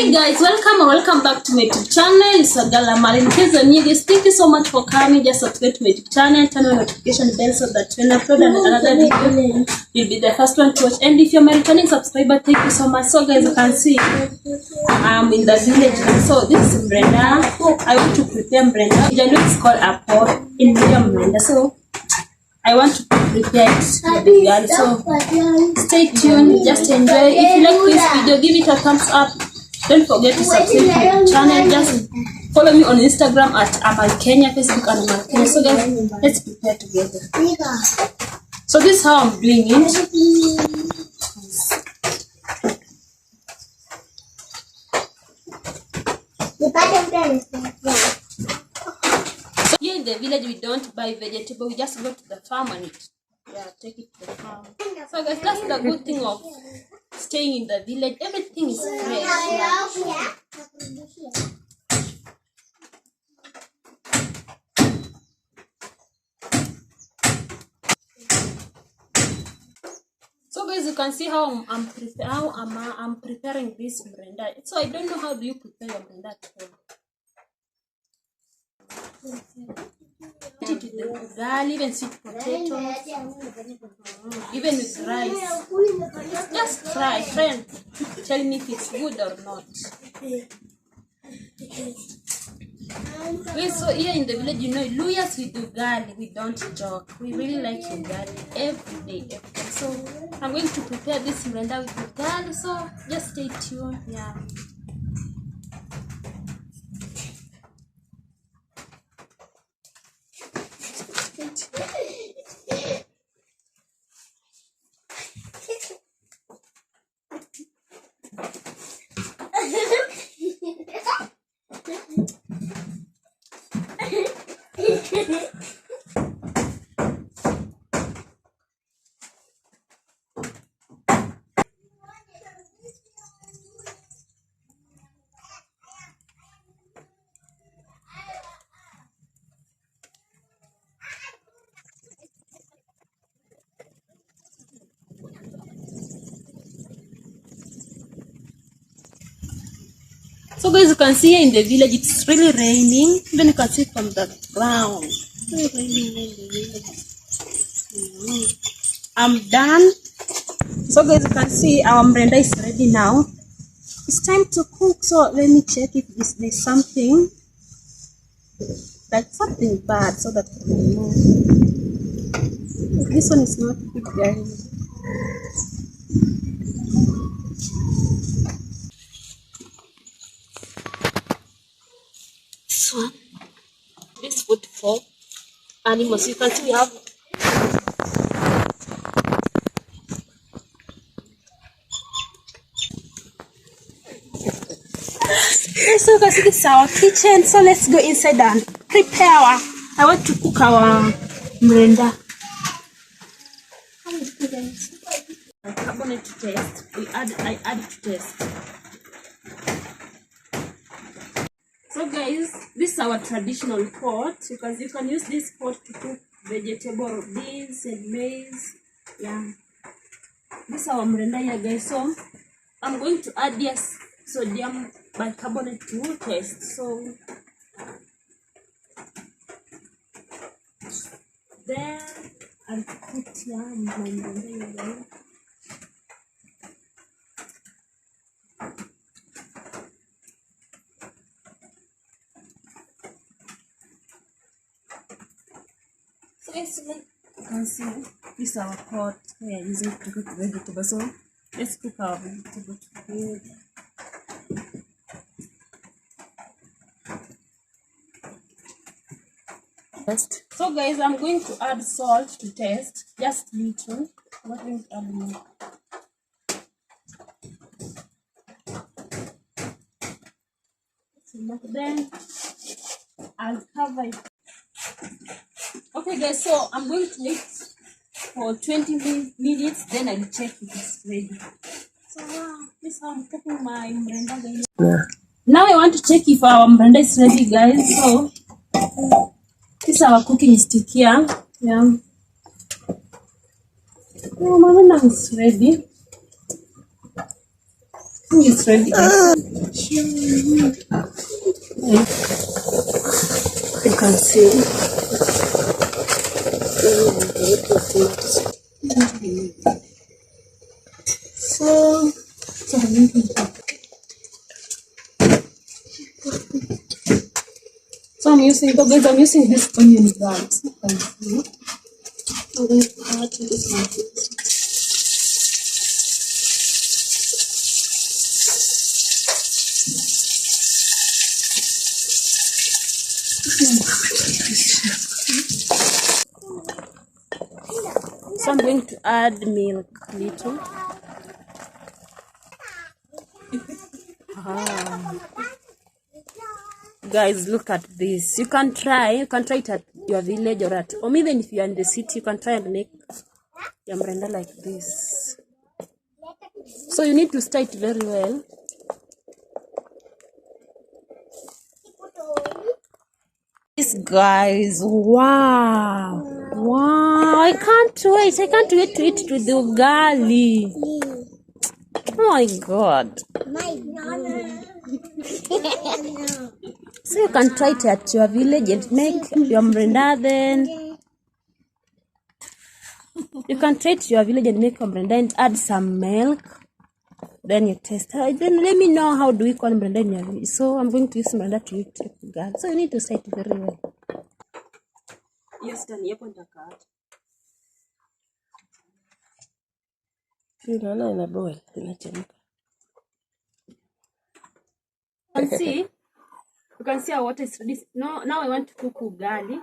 Hey guys, welcome back to my YouTube channel. It's Agala Marin. Thank you so much for coming. Just subscribe to my YouTube channel, turn on notification bell so that when I upload another video, you'll be the first one to watch. And if you're my returning subscriber, thank you so much. So guys, you can see I'm in the village. So this is Miranda. I want to prepare Miranda. It's called apple in Miranda. So I want to prepare it. So stay tuned, just enjoy. If you like this video, give it a thumbs up. Don't forget to subscribe to my channel. Just follow me on Instagram at Kenya, Facebook and Kenya. So guys, let's prepare together. So this is how I'm doing it. So here in the village we don't buy vegetable, we just go to the farm and take it to the farm. So guys, that's the good thing of staying in the village. Everything is fresh. So guys, you can see how I'm preparing this Miranda. So I don't know how do you prepare your Miranda at home. Eat it with the ugali, even sweet potatoes, even with rice. Just try and tell me if it's good or not. So here in the village, you know, Luyas we do ugali, we don't joke. We really like ugali every day. So I'm going to prepare this Miranda with ugali. So just stay tuned. Yeah. So guys, you can see here in the village it's really raining. Even you can see from the ground. It's really raining in the village. I'm done. So guys, you can see our Miranda is ready now. It's time to cook. So let me check if there's something bad so that we know. This one is not good, guys. This food for animals. You can see we have so guys, this is our kitchen. So let's go inside and prepare I want to cook our Miranda. Carbonate to taste. I add to taste. So guys, this is our traditional pot. You can use this pot to cook vegetable, beans and maize. Yeah. This is our Miranda here, guys. So I'm going to add this sodium bicarbonate to taste. So then I'll put here my Miranda here. So guys, you can see this is our pot we are using to cook vegetables. So let's cook our vegetables together. So guys, I'm going to add salt to taste, just little. I'm not going to add more. Then I'll cover it. Okay guys, so I'm going to wait for 20 minutes, then I'll check if it's ready. So this is how I'm cooking my Miranda, guys. Yeah. Now I want to check if our Miranda is ready, guys. So this is our cooking stick here. Yeah. Oh, my Miranda is ready. It's ready, guys. You can see. So I'm using, guys, I'm using this onion bags. I'm going to add this one. So I'm going to add milk little. Guys, look at this. You can try it at your village or even if you're in the city, you can try and make your mrenda like this. So you need to stir it very well. This, guys, wow, I can't wait to eat with the ugali. Oh my god. So you can try it at your village and make your mrenda. Then you can try it to your village and make your mrenda and add some milk. Then you taste. Then let me know how do we call mrenda in your village. So I'm going to use mrenda to eat ugali. So you need to say it very well. Yes, done. You can see. You can see our water is ready. Now I want to cook ugali.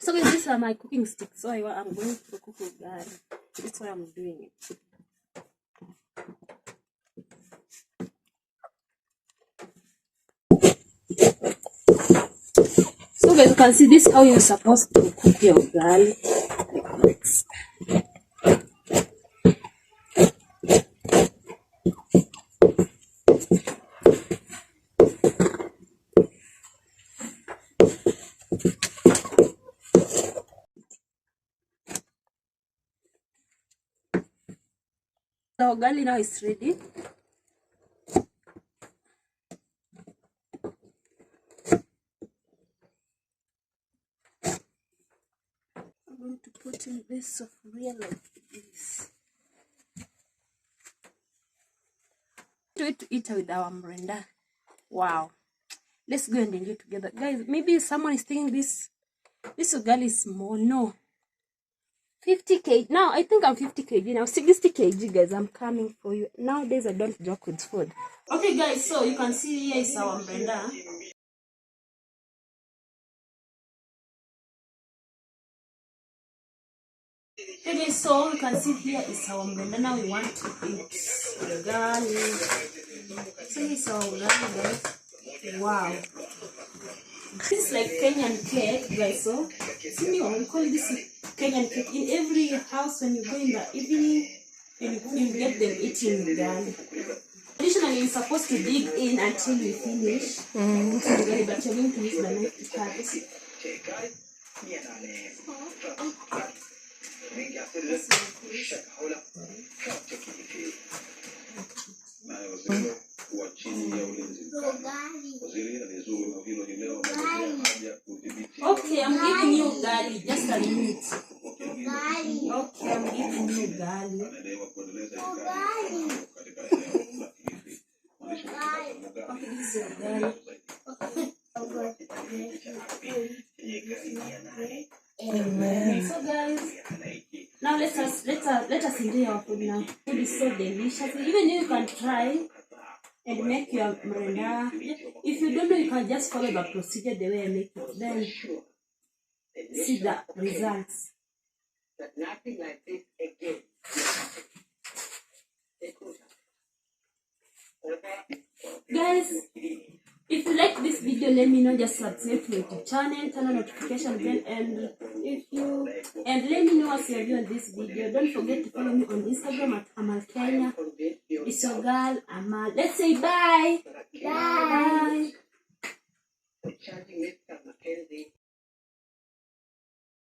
So these are my cooking sticks. So I'm going to cook ugali. That's why I'm doing it. So guys, you can see this how you're supposed to cook your ugali. Like this. The ugali now is ready. I'm going to put in this of real like this. To eat with our mrenda. Wow. Let's go and enjoy together. Guys, maybe someone is thinking this ugali is small. No. 50 kg. Now, I think I'm 50 kg now. 60 kg, guys. I'm coming for you. Nowadays, I don't joke with food. Okay, guys. So, you can see here is our mrenda. Okay, so you can see here is our mrenda. Now, we want to eat ugali. So, here is our ugali, guys. Wow. This is like Kenyan cake, guys. So, we call this Kenyan cake. In every house, when you go in the evening, you get them eating ugali. Traditionally, you're supposed to dig in until you finish. But you're going to use the knife to cut it. Okay, I'm giving you ugali. Just a minute. Okay, I'm giving you ugali. Okay, this is ugali. Amen. So guys, now let us enjoy our food now. Food is so delicious. Even you can try and make your mrenda. If you don't know, you can just follow the procedure the way I make it. Then see the results. Guys, if you like this video, let me know. Just subscribe to my YouTube channel, turn on notification bell, and let me know what you view on this video. Don't forget to follow me on Instagram at Amal Kenya. It's your girl Amal. Let's say bye. Bye. Chaji Mr. Mackenzie